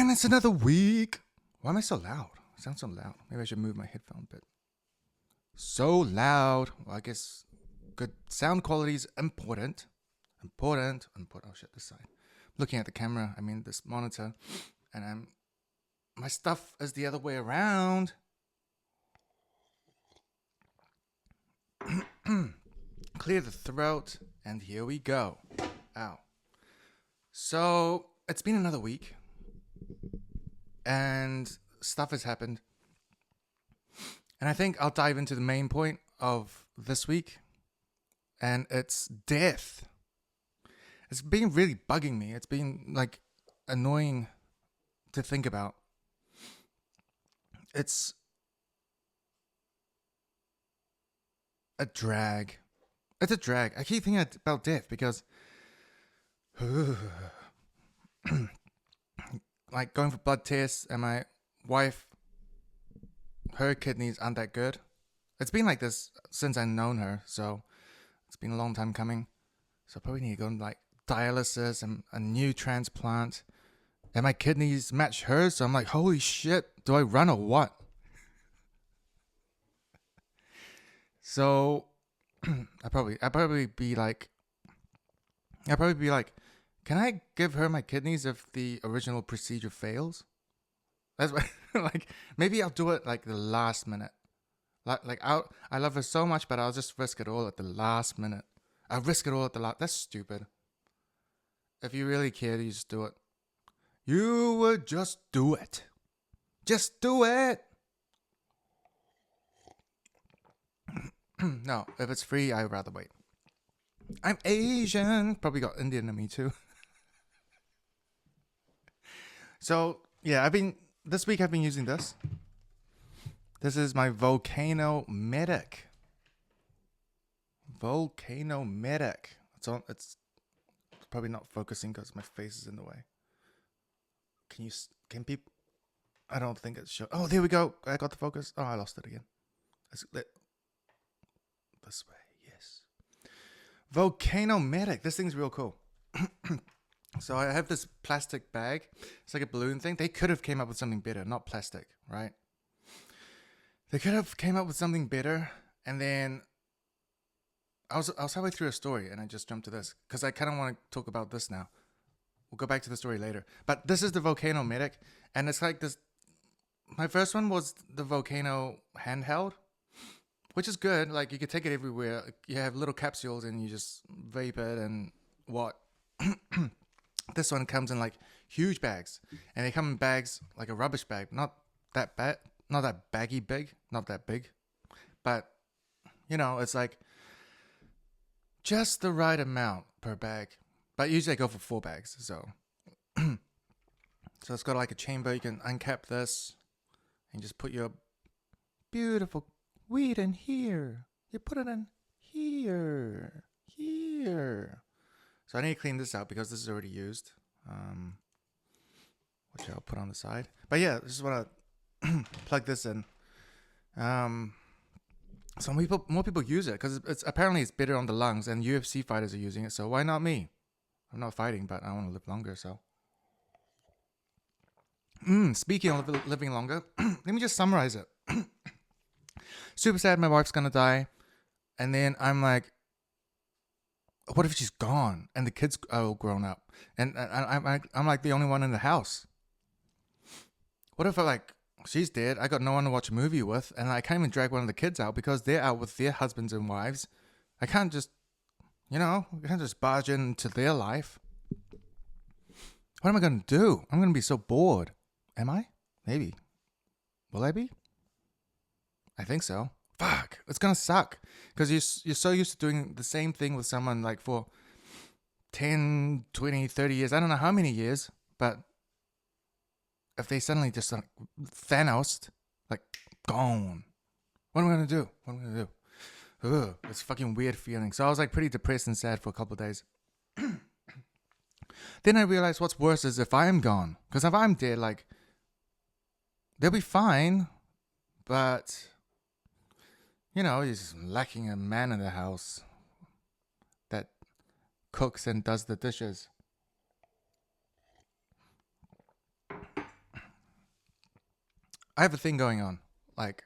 And it's another week. Why am I so loud? It sounds so loud. Maybe I should move my headphone a bit. So loud. Well, I guess good sound quality is important. Important. Oh shit, this side. Looking at the camera, I mean this monitor, and my stuff is the other way around. Clear the throat, and here we go. Ow. So it's been another week, and stuff has happened. And I think I'll dive into the main point of this week, and it's death. It's been really bugging me. It's been like annoying to think about. It's a drag. It's a drag. I keep thinking about death because like going for blood tests, and my wife, her kidneys aren't that good. It's been like this since I've known her, so it's been a long time coming. So I probably need to go on like dialysis and a new transplant. And my kidneys match hers, so I'm like, holy shit, do I run or what? So I'd probably be like, can I give her my kidneys if the original procedure fails? That's what, like, maybe I'll do it like the last minute. I love her so much, but I'll just risk it all at the last minute. I'll risk it all at the last. That's stupid. If you really care, you just do it. You would just do it. Just do it. No, if it's free, I'd rather wait. I'm Asian. Probably got Indian in me too. So yeah, this week I've been using this. This is my Volcano Medic. Volcano Medic. It's probably not focusing because my face is in the way. Can people? I don't think it's show. Oh, there we go. I got the focus. Oh, I lost it again. This way, yes. Volcano Medic. This thing's real cool. So I have this plastic bag. It's like a balloon thing. They could have came up with something better, not plastic, right? They could have came up with something better, and then I was halfway through a story, and I just jumped to this because I kind of want to talk about this now. We'll go back to the story later. But this is the Volcano Medic, and it's like this. My first one was the Volcano handheld, which is good. Like you could take it everywhere. You have little capsules, and you just vape it and what. This one comes in like huge bags, and they come in bags like a rubbish bag, not that bad, not that baggy big, not that big, but you know, it's like just the right amount per bag. But usually I go for 4 bags, so so it's got like a chamber. You can uncap this and just put your beautiful weed in here. You put it in here. So I need to clean this out because this is already used, which I'll put on the side. But yeah, I just want to plug this in. More people use it because it's apparently it's better on the lungs, and UFC fighters are using it. So why not me? I'm not fighting, but I want to live longer. So, speaking of living longer, let me just summarize it. Super sad, my wife's gonna die, and then I'm like, what if she's gone and the kids are all grown up, and I'm like the only one in the house? What if she's dead? I got no one to watch a movie with, and I can't even drag one of the kids out because they're out with their husbands and wives. I can't just, I can't just barge into their life. What am I gonna do? I'm gonna be so bored. Am I? Maybe. Will I be? I think so. Fuck, it's gonna suck because you're so used to doing the same thing with someone like for 10, 20, 30 years. I don't know how many years, but if they suddenly just like Thanos, like gone, what am I gonna do? Ugh, it's a fucking weird feeling. So I was like pretty depressed and sad for a couple of days. Then I realized what's worse is if I am gone, because if I'm dead, like they'll be fine, but you're just lacking a man in the house that cooks and does the dishes. I have a thing going on. Like,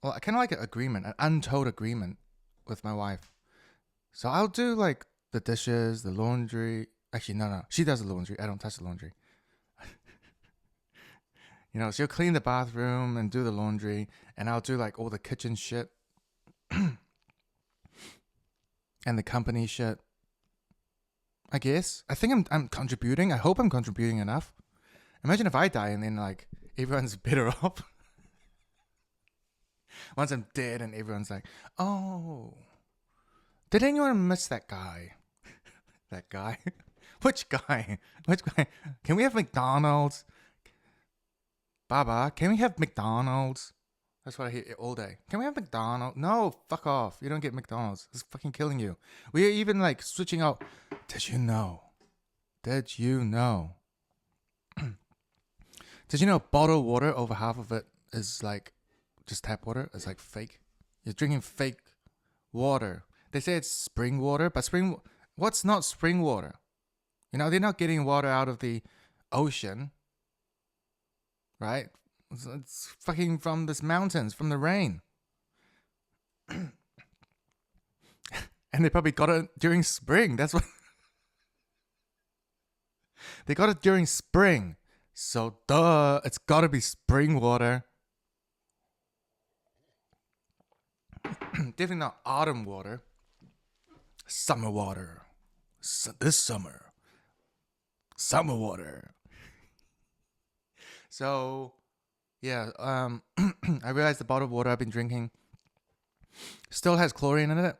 well, I kind of like an agreement, an untold agreement with my wife. So I'll do like the dishes, the laundry. Actually, no. She does the laundry. I don't touch the laundry. You know, she'll clean the bathroom and do the laundry, and I'll do like all the kitchen shit and the company shit. I guess. I think I'm contributing. I hope I'm contributing enough. Imagine if I die and then like everyone's better off. Once I'm dead and everyone's like, oh, did anyone miss that guy? That guy? Which guy? Which guy? Can we have McDonald's? Baba, can we have McDonald's? That's what I hear all day. Can we have McDonald's? No, fuck off. You don't get McDonald's. It's fucking killing you. We are even like switching out. Did you know? Did you know? Did you know bottled water, over half of it is like just tap water? It's like fake. You're drinking fake water. They say it's spring water, but what's not spring water? You know, they're not getting water out of the ocean, right? It's fucking from this mountains, from the rain. And they probably got it during spring. That's what. They got it during spring. So, duh, it's gotta be spring water. Definitely not autumn water. Summer water. This summer. Summer water. So, yeah, I realized the bottled water I've been drinking still has chlorine in it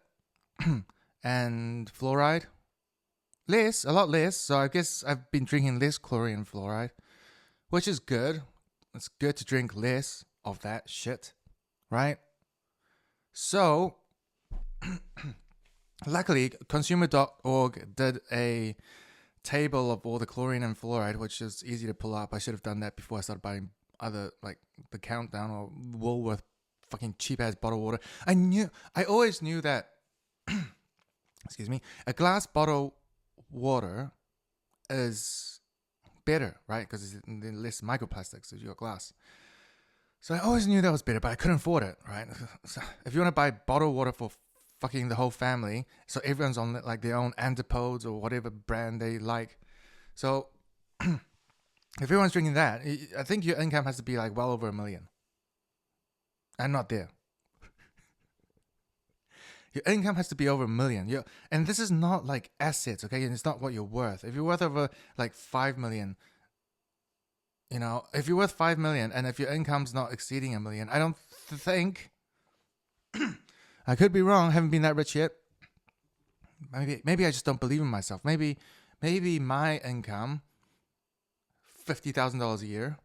and fluoride. A lot less. So I guess I've been drinking less chlorine and fluoride, which is good. It's good to drink less of that shit, right? So, luckily, consumer.org did a table of all the chlorine and fluoride, which is easy to pull up. I should have done that before I started buying other, like the Countdown or Woolworth fucking cheap ass bottled water. I always knew that, excuse me, a glass bottle water is better, right? Because there's less microplastics as your glass. So I always knew that was better, but I couldn't afford it, right? So if you want to buy bottled water for fucking the whole family, so everyone's on like their own antipodes or whatever brand they like. So if everyone's drinking that, I think your income has to be like well over $1 million. I'm not there. Your income has to be over $1 million. And this is not like assets, okay? And it's not what you're worth. If you're worth over like 5 million, you know, if you're worth 5 million and if your income's not exceeding $1 million, I don't think, I could be wrong, haven't been that rich yet. Maybe I just don't believe in myself. Maybe my income, $50,000 a year,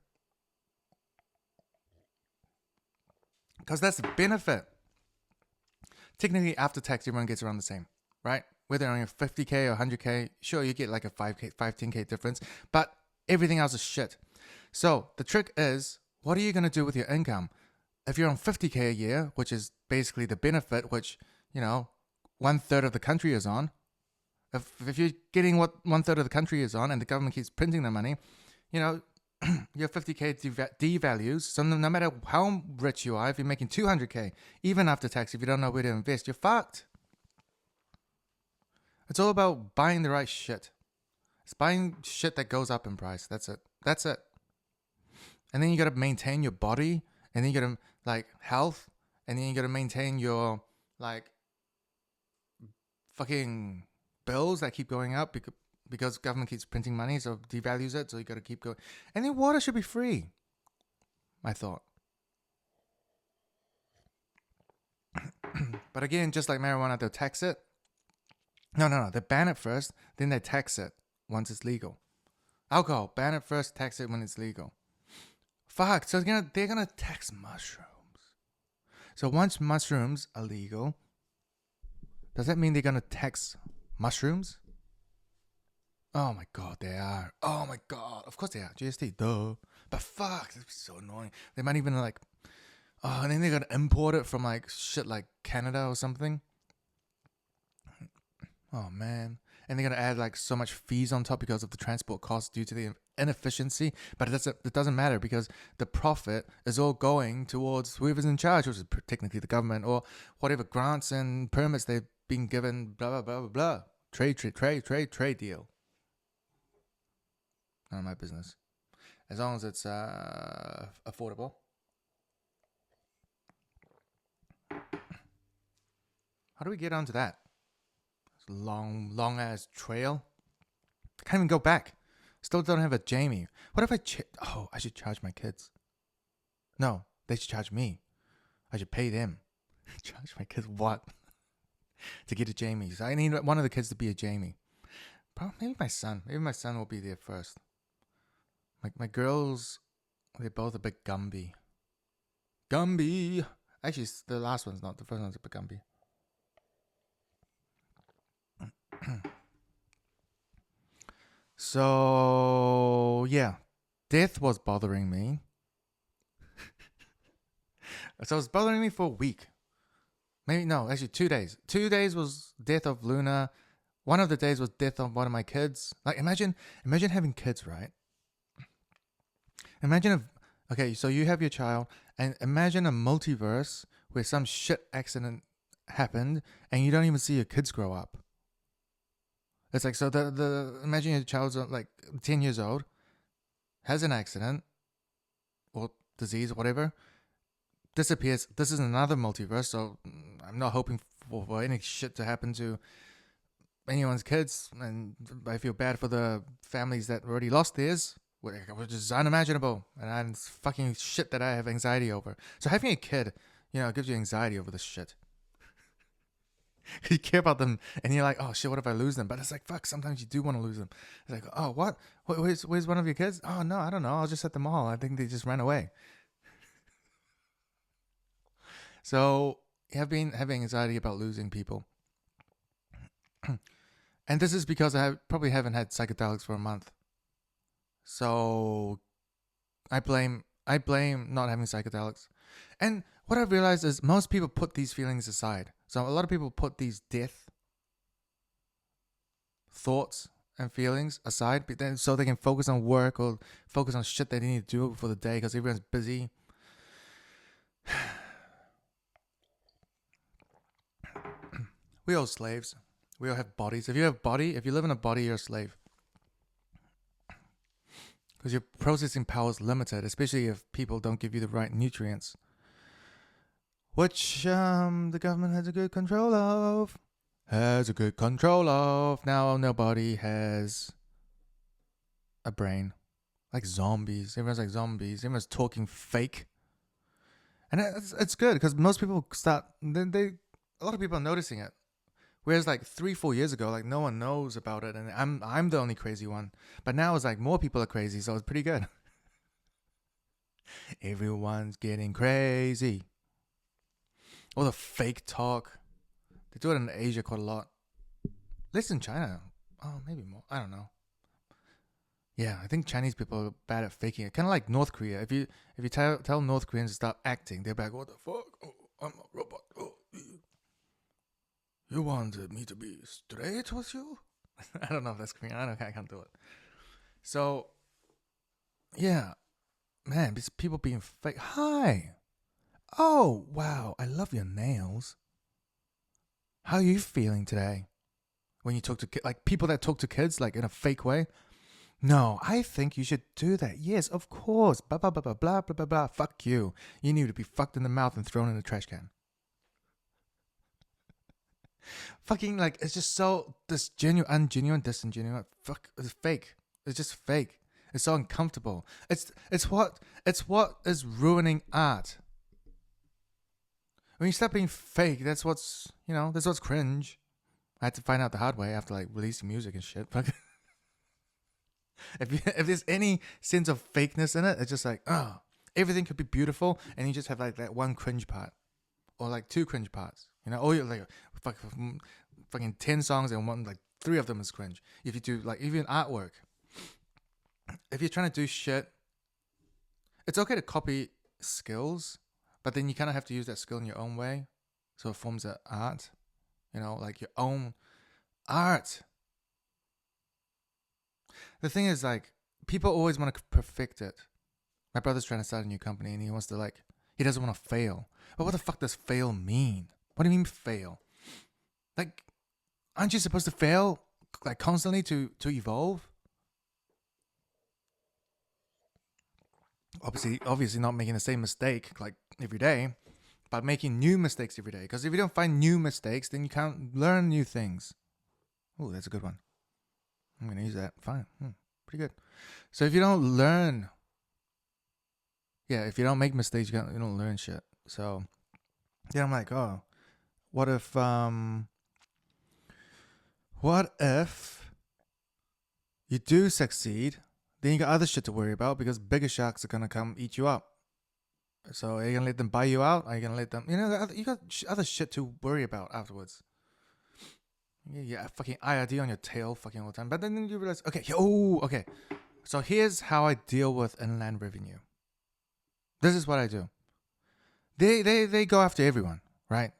because that's the benefit. Technically, after tax, everyone gets around the same, right? Whether on your 50K or 100K, sure, you get like a 5K, 10K difference, but everything else is shit. So the trick is, what are you going to do with your income? If you're on 50K a year, which is basically the benefit, which, you know, 1/3 of the country is on. If you're getting what 1/3 of the country is on and the government keeps printing the money, you know, your 50K devalues. So no matter how rich you are, if you're making 200K, even after tax, if you don't know where to invest, you're fucked. It's all about buying the right shit. It's buying shit that goes up in price. That's it. And then you got to maintain your body, and then you got to like health, and then you got to maintain your like fucking bills that keep going up because government keeps printing money, so devalues it, so you got to keep going. And then water should be free, I thought. But again, just like marijuana, they'll tax it. No. They ban it first, then they tax it once it's legal. Alcohol, ban it first, tax it when it's legal. Fuck, so they're gonna tax mushrooms. So once mushrooms are legal, does that mean they're gonna tax mushrooms? Oh my god, they are. Oh my god, of course they are. GST, duh. But fuck, that's so annoying. They might even like, oh, and then they're gonna import it from like shit like Canada or something. Oh man. and they're gonna add like so much fees on top because of the transport costs due to the inefficiency. But it doesn't matter because the profit is all going towards whoever's in charge, which is technically the government or whatever grants and permits they've been given. Blah blah blah blah blah. Trade deal. None of my business. As long as it's affordable. How do we get onto that? It's a long ass trail. I can't even go back. Still don't have a Jamie. What if I should charge my kids. No, they should charge me. I should pay them. Charge my kids what? To get a Jamie. So I need one of the kids to be a Jamie. Probably maybe my son. Maybe my son will be there first. My girls, they're both a bit Gumby. Gumby. Actually, the last one's not. The first one's a bit Gumby. So yeah, death was bothering me. So it was bothering me for a week. Maybe no, actually 2 days. 2 days was death of Luna. One of the days was death of one of my kids. Like imagine having kids, right? Imagine okay, so you have your child, and imagine a multiverse where some shit accident happened, and you don't even see your kids grow up. It's like, so imagine your child's like 10 years old, has an accident, or disease, whatever, disappears. This is another multiverse, so I'm not hoping for any shit to happen to anyone's kids, and I feel bad for the families that already lost theirs, which is unimaginable, and it's fucking shit that I have anxiety over. So having a kid, gives you anxiety over this shit. You care about them, and you're like, oh shit, what if I lose them? But it's like, fuck, sometimes you do want to lose them. It's like, oh, what? Where's one of your kids? Oh no, I don't know. I was just at the mall. I think they just ran away. So I've been having anxiety about losing people. And this is because I probably haven't had psychedelics for a month. So I blame not having psychedelics. And what I've realized is most people put these feelings aside. So a lot of people put these death thoughts and feelings aside, but then so they can focus on work or focus on shit they need to do for the day because everyone's busy. We all slaves. We all have bodies. If you live in a body, you're a slave. Because your processing power is limited, especially if people don't give you the right nutrients. Which the government has a good control of. Now nobody has a brain. Like zombies. Everyone's like zombies. Everyone's talking fake. And it's good because most people a lot of people are noticing it. Whereas like 3-4 years ago, like no one knows about it, and I'm the only crazy one. But now it's like more people are crazy, so it's pretty good. Everyone's getting crazy. All the fake talk. They do it in Asia quite a lot. Less in China. Oh, maybe more. I don't know. Yeah, I think Chinese people are bad at faking it. Kind of like North Korea. If you tell North Koreans to stop acting, they're like, what the fuck? Oh, I'm a robot. Oh, you wanted me to be straight with you? I don't know if that's Korean. I can't do it. So, yeah. Man, these people being fake. Hi. Oh, wow. I love your nails. How are you feeling today? When you talk to like people that talk to kids like in a fake way. No, I think you should do that. Yes, of course. Blah, blah, blah, blah, blah, blah, blah, blah. Fuck you. You need to be fucked in the mouth and thrown in the trash can. Fucking like, it's just so ungenuine, disingenuous. Fuck, it's fake. It's just fake. It's so uncomfortable. It's what is ruining art. When you stop being fake, that's what's cringe. I had to find out the hard way after like releasing music and shit. If there's any sense of fakeness in it, it's just like, everything could be beautiful, and you just have like that one cringe part, or like 2 cringe parts. Or you're like fucking 10 songs and one like 3 of them is cringe. If you do like even artwork, if you're trying to do shit, it's okay to copy skills, but then you kind of have to use that skill in your own way, so it forms an art. Like your own art. The thing is, like, people always want to perfect it. My brother's trying to start a new company, and he wants to, like, he doesn't want to fail. But what the fuck does fail mean? What do you mean fail? Like, aren't you supposed to fail, like, constantly to evolve? Obviously not making the same mistake, like, every day, but making new mistakes every day. Because if you don't find new mistakes, then you can't learn new things. Oh, that's a good one. I'm going to use that. Fine. Pretty good. So if you don't learn, if you don't make mistakes, you don't learn shit. So then I'm like, oh, what if you do succeed, then you got other shit to worry about because bigger sharks are going to come eat you up. So are you going to let them buy you out? Are you going to let them, you got other shit to worry about afterwards. Yeah, fucking IRD on your tail fucking all the time. But then you realize, okay. So here's how I deal with inland revenue. This is what I do. They go after everyone, right?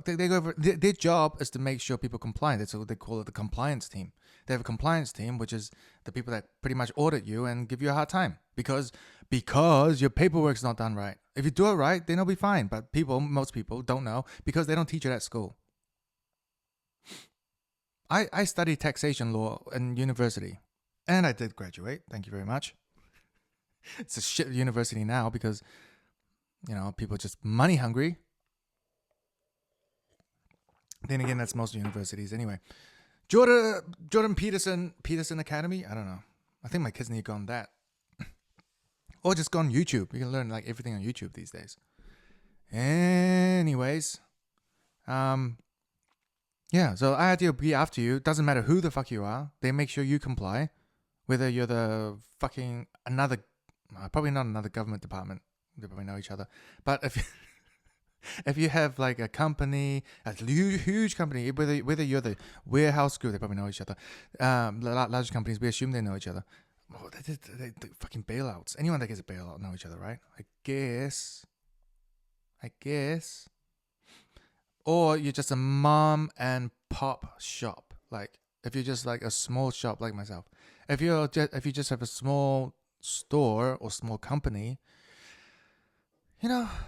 They go over, their job is to make sure people comply. That's what they call it, the compliance team. They have a compliance team, which is the people that pretty much audit you and give you a hard time because your paperwork's not done right. If you do it right, then it'll be fine. But most people don't know because they don't teach it at school. I studied taxation law in university, and I did graduate. Thank you very much. It's a shit university now because, people are just money hungry. Then again, that's most universities anyway. Jordan Peterson Academy. I don't know. I think my kids need to go on that, or just go on YouTube. You can learn like everything on YouTube these days. Anyways, yeah. So IRD will be after you. Doesn't matter who the fuck you are. They make sure you comply, whether you're the fucking probably not another government department. They probably know each other. But if you have like a company, a huge company, whether you're the warehouse group, they probably know each other. Large companies, we assume they know each other. Oh, they fucking bailouts. Anyone that gets a bailout know each other, right? I guess. Or you're just a mom and pop shop. Like if you're just like a small shop like myself. If you just have a small store or small company,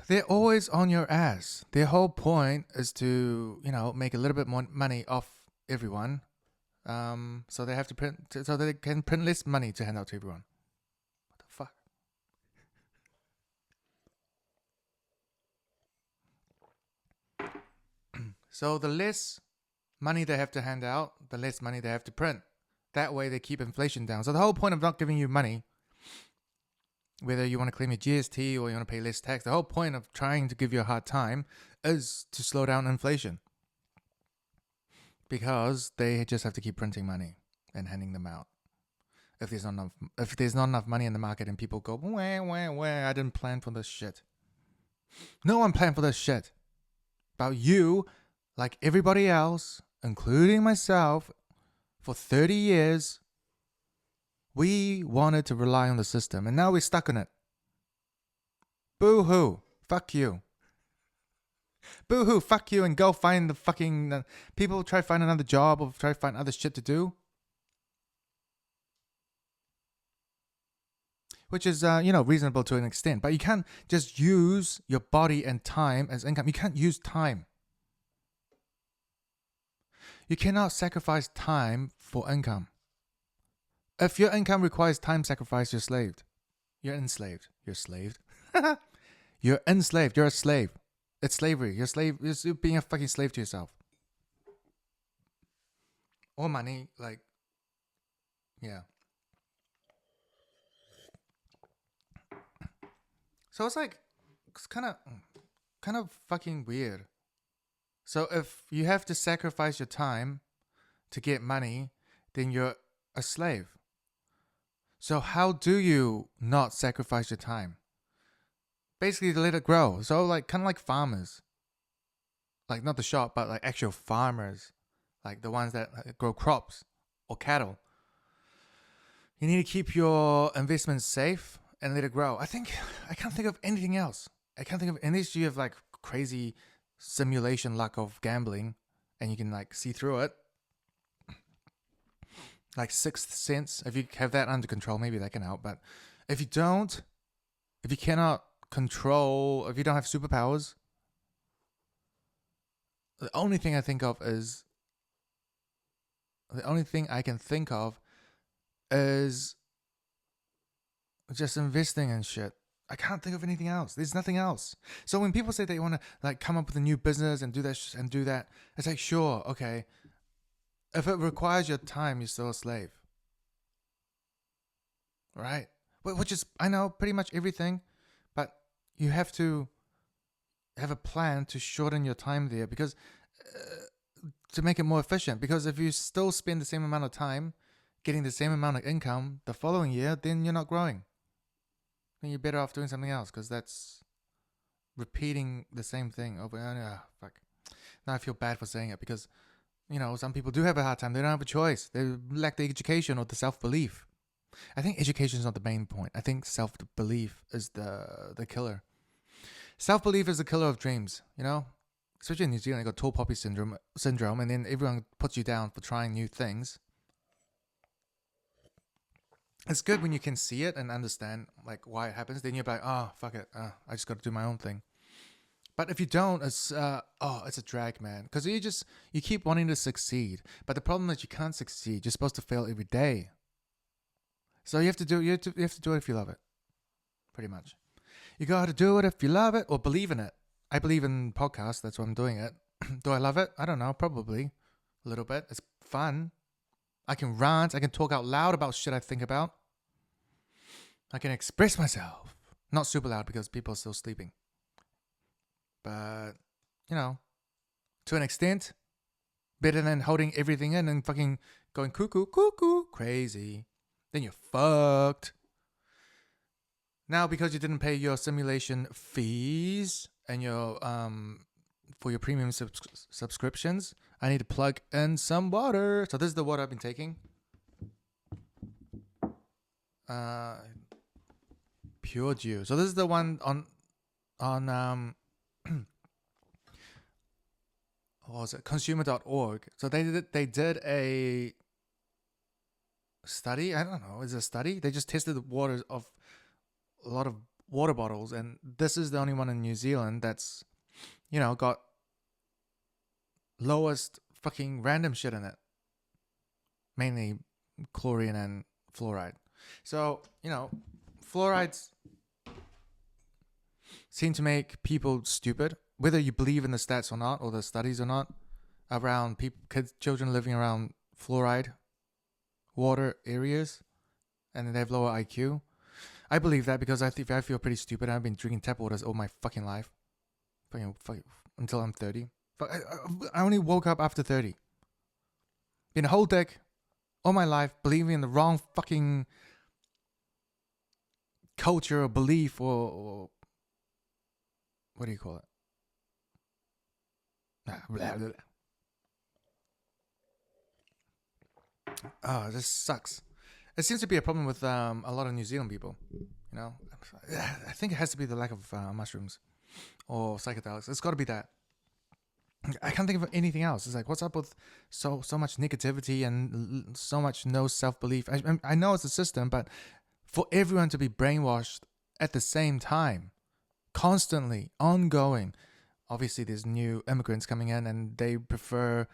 they're always on your ass. Their whole point is to, make a little bit more money off everyone. So they have to print, so they can print less money to hand out to everyone. What the fuck? So the less money they have to hand out, the less money they have to print. That way they keep inflation down. So the whole point of not giving you money, whether you want to claim your GST or you want to pay less tax, the whole point of trying to give you a hard time is to slow down inflation. Because they just have to keep printing money and handing them out. If there's not enough money in the market and people go, wah, I didn't plan for this shit. No one planned for this shit. But you, like everybody else, including myself, for 30 years, we wanted to rely on the system, and now we're stuck on it. Boo-hoo. Fuck you. Boo-hoo, fuck you, and go find the fucking... people try to find another job or try to find other shit to do. Which is, reasonable to an extent. But you can't just use your body and time as income. You can't use time. You cannot sacrifice time for income. If your income requires time sacrifice, you're slaved. You're enslaved. You're slaved. You're enslaved. You're a slave. It's slavery. You're being a fucking slave to yourself. Or money, like, yeah. So it's kind of fucking weird. So if you have to sacrifice your time to get money, then you're a slave. So how do you not sacrifice your time? Basically to let it grow. So kind of like farmers. Like not the shop, but like actual farmers. Like the ones that grow crops or cattle. You need to keep your investments safe and let it grow. I can't think of anything else. Unless you have like crazy simulation luck of gambling and you can like see through it. like sixth sense. If you have that under control, maybe that can help. But if you don't, if you cannot control, if you don't have superpowers, the only thing I can think of is just investing in shit. I can't think of anything else. There's nothing else. So when people say they want to like come up with a new business and do that and do that, it's like, sure, okay. If it requires your time, you're still a slave, right? Which is, I know, pretty much everything, but you have to have a plan to shorten your time there because to make it more efficient. Because if you still spend the same amount of time getting the same amount of income the following year, then you're not growing. Then you're better off doing something else because that's repeating the same thing over and over. Fuck. Now I feel bad for saying it because, some people do have a hard time. They don't have a choice. They lack the education or the self-belief. I think education is not the main point. I think self-belief is the killer. Self-belief is the killer of dreams, Especially in New Zealand, you got tall poppy syndrome, and then everyone puts you down for trying new things. It's good when you can see it and understand like why it happens. Then you're like, oh fuck it, I just got to do my own thing. But if you don't, it's a drag, man. Because you keep wanting to succeed, but the problem is you can't succeed. You're supposed to fail every day. So you have to do it if you love it, pretty much. You got to do it if you love it or believe in it. I believe in podcasts. That's why I'm doing it. Do I love it? I don't know. Probably a little bit. It's fun. I can rant. I can talk out loud about shit I think about. I can express myself. Not super loud because people are still sleeping. But, to an extent, better than holding everything in and fucking going cuckoo, crazy. Then you're fucked. Now, because you didn't pay your simulation fees and your for your premium subscriptions, I need to plug in some water. So this is the water I've been taking. Pure Dew. So this is the one on what was it? Consumer.org. So they did a study. I don't know. Is it a study? They just tested the waters of a lot of water bottles, and this is the only one in New Zealand that's, got lowest fucking random shit in it. Mainly chlorine and fluoride. So, fluorides seem to make people stupid, whether you believe in the stats or not, or the studies or not, around children living around fluoride water areas, and they have lower IQ. I believe that because I feel pretty stupid. I've been drinking tap waters all my fucking life, fucking until I'm 30. I only woke up after 30. Been a whole deck all my life believing in the wrong fucking culture or belief or what do you call it? Blah, blah, blah. Oh, this sucks. It seems to be a problem with a lot of New Zealand people. I think it has to be the lack of mushrooms or psychedelics. It's got to be that. I can't think of anything else. It's like, what's up with so much negativity and so much no self-belief? I know it's a system, but for everyone to be brainwashed at the same time, constantly, ongoing. Obviously, there's new immigrants coming in and they prefer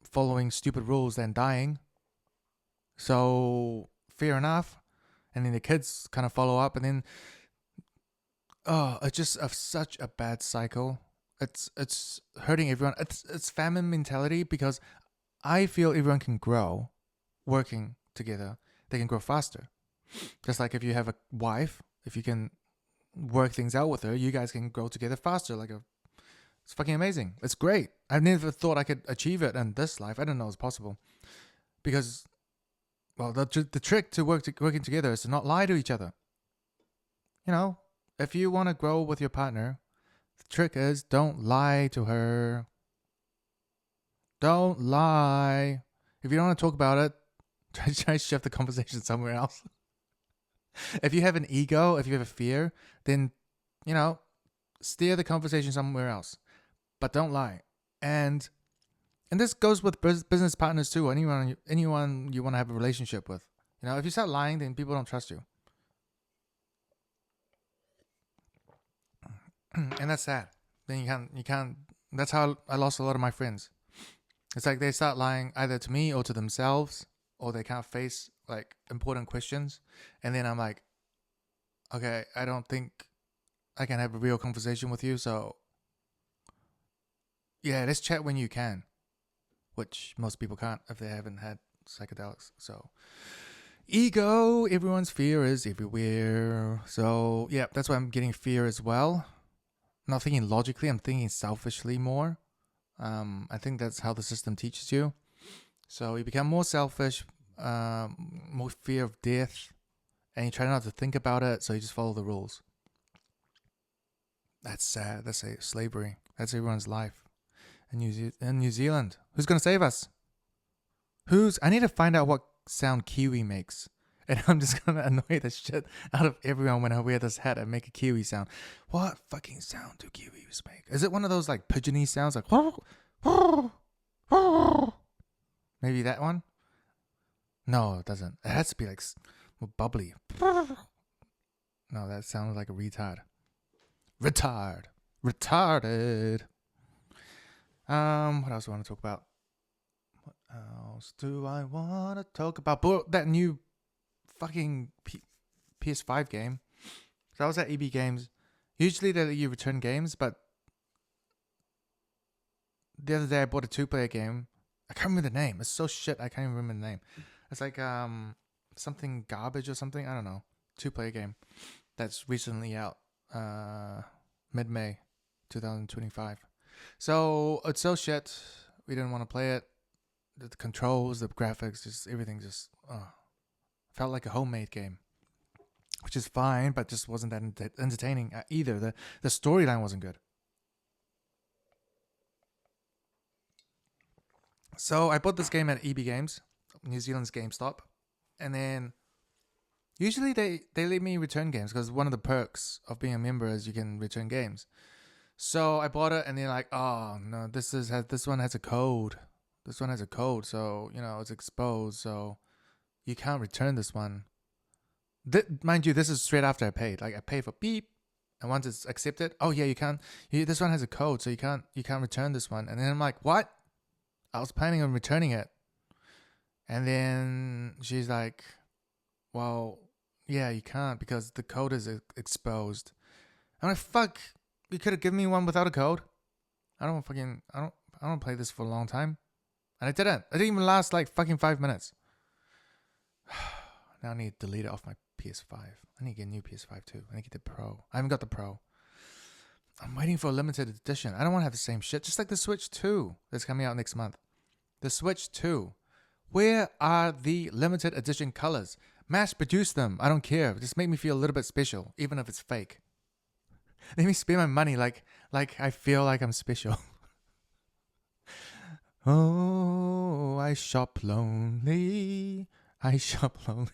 following stupid rules than dying. So, fair enough. And then the kids kind of follow up, and then it's just such a bad cycle. It's hurting everyone. It's famine mentality because I feel everyone can grow working together. They can grow faster. Just like if you have a wife, if you can work things out with her, you guys can grow together faster. It's fucking amazing. It's great. I never thought I could achieve it in this life. I didn't know it was possible because. Well, the trick to working together is to not lie to each other. If you want to grow with your partner, the trick is don't lie to her. Don't lie. If you don't want to talk about it, try to shift the conversation somewhere else. If you have an ego, if you have a fear, then, steer the conversation somewhere else. But don't lie. And And this goes with business partners too. Anyone you want to have a relationship with. You know, if you start lying, then people don't trust you. And that's sad. Then you can't. That's how I lost a lot of my friends. It's like they start lying either to me or to themselves, or they can't face like important questions. And then I'm like, okay, I don't think I can have a real conversation with you. So yeah, let's chat when you can, which most people can't if they haven't had psychedelics. So ego, everyone's fear is everywhere. So yeah, that's why I'm getting fear as well. I'm not thinking logically, I'm thinking selfishly more. I think that's how the system teaches you. So you become more selfish, more fear of death, and you try not to think about it, so you just follow the rules. That's sad. That's slavery. That's everyone's life. In New Zealand. Who's going to save us? I need to find out what sound Kiwi makes. And I'm just going to annoy the shit out of everyone when I wear this hat and make a Kiwi sound. What fucking sound do Kiwis make? Is it one of those like pigeony sounds? Like, maybe that one? No, it doesn't. It has to be like more bubbly. No, that sounds like a retard. Retarded. What else do I want to talk about? What else do I want to talk about? But that new fucking PS5 game. So I was at EB Games. Usually they let you return games, but the other day I bought a 2-player game. I can't remember the name. It's so shit. I can't even remember the name. It's like something garbage or something. I don't know. 2-player game that's recently out. Mid-May 2025. So it's so shit. We didn't want to play it. The controls, the graphics, just everything just felt like a homemade game, which is fine, but just wasn't that entertaining either. The storyline wasn't good. So I bought this game at EB Games, New Zealand's GameStop, and then usually they let me return games because one of the perks of being a member is you can return games. So I bought it, and they're like, "Oh no, this one has a code. This one has a code, so you know it's exposed, so you can't return this one." Mind you, this is straight after I paid. Like I paid for beep, and once it's accepted, oh yeah, you can't. This one has a code, so you can't return this one. And then I'm like, "What?" I was planning on returning it, and then she's like, "Well, yeah, you can't because the code is exposed." I'm like, "Fuck." You could have given me one without a code. I don't play this for a long time. And I didn't. It didn't even last like fucking 5 minutes. Now I need to delete it off my PS5. I need to get a new PS5 too. I need to get the Pro. I haven't got the Pro. I'm waiting for a limited edition. I don't want to have the same shit. Just like the Switch 2 that's coming out next month. The Switch 2. Where are the limited edition colors? Mass produce them. I don't care. Just make me feel a little bit special, even if it's fake. Let me spend my money like I feel like I'm special. Oh, I shop lonely. I shop lonely.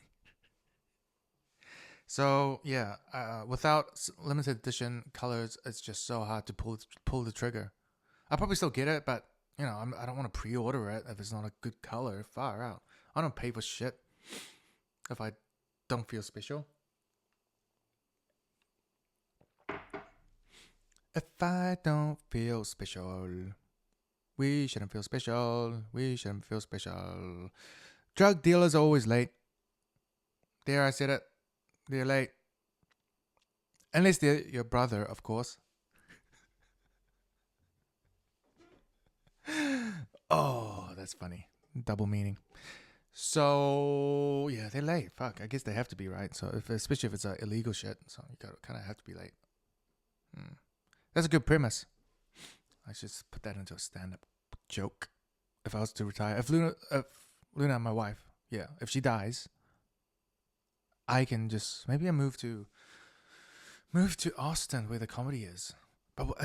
So yeah, without limited edition colors, it's just so hard to pull the trigger. I'll probably still get it, but you know, I don't want to pre-order it if it's not a good color. Far out. I don't pay for shit if I don't feel special. If I don't feel special, we shouldn't feel special. We shouldn't feel special. Drug dealers are always late. There, I said it. They're late. Unless they're your brother, of course. Oh, that's funny. Double meaning. So, yeah, they're late. Fuck, I guess they have to be, right? So, especially if it's illegal shit. So, you kind of have to be late. That's a good premise. I should just put that into a stand-up joke. If I was to retire, if Luna, my wife, yeah, if she dies, I can just maybe I move to Austin where the comedy is. But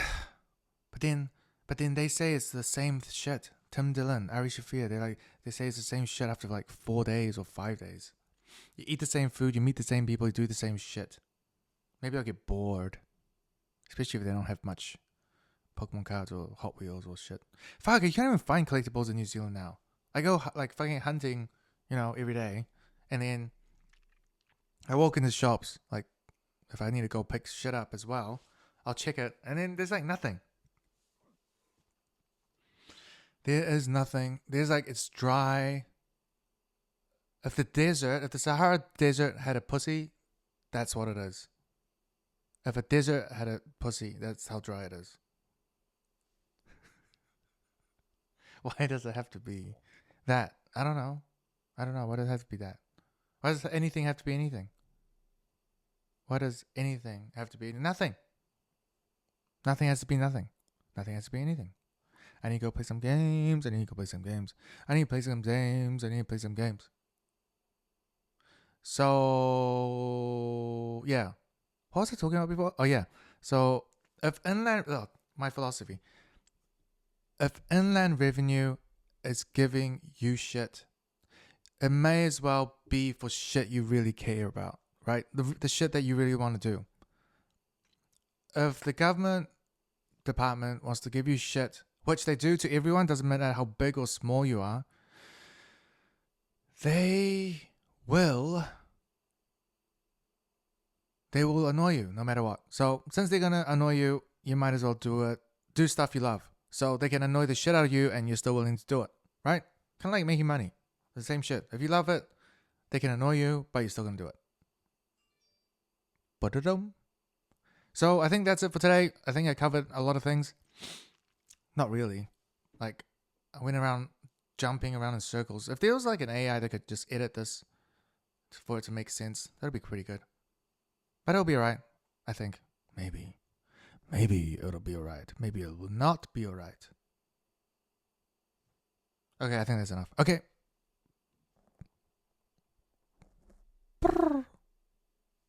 then they say it's the same shit. Tim Dillon, Ari Shafir, they say it's the same shit after like 4 days or 5 days. You eat the same food, you meet the same people, you do the same shit. Maybe I'll get bored. Especially if they don't have much Pokemon cards or Hot Wheels or shit. Fuck, you can't even find collectibles in New Zealand now. I go like fucking hunting, every day, and then I walk into shops. Like, if I need to go pick shit up as well, I'll check it, and then there's like nothing. There is nothing. There's like, it's dry. If the Sahara Desert had a pussy, that's what it is. If a desert had a pussy, that's how dry it is. Why does it have to be that? I don't know. Why does it have to be that? Why does anything have to be anything? Why does anything have to be nothing? Nothing has to be nothing. Nothing has to be anything. I need to go play some games. I need to go play some games. I need to play some games. I need to play some games. So, yeah. What was I talking about before? Oh, yeah. So, my philosophy. If inland revenue is giving you shit, it may as well be for shit you really care about, right? The shit that you really want to do. If the government department wants to give you shit, which they do to everyone, doesn't matter how big or small you are, they will annoy you no matter what. So since they're going to annoy you, you might as well do stuff you love. So they can annoy the shit out of you and you're still willing to do it, right? Kind of like making money. The same shit. If you love it, they can annoy you, but you're still going to do it. Ba-da-dum. So I think that's it for today. I think I covered a lot of things. Not really. Like, I went around jumping around in circles. If there was like an AI that could just edit this for it to make sense, that'd be pretty good. But it'll be alright, I think. Maybe. Maybe it'll be alright. Maybe it will not be alright. Okay, I think that's enough. Okay.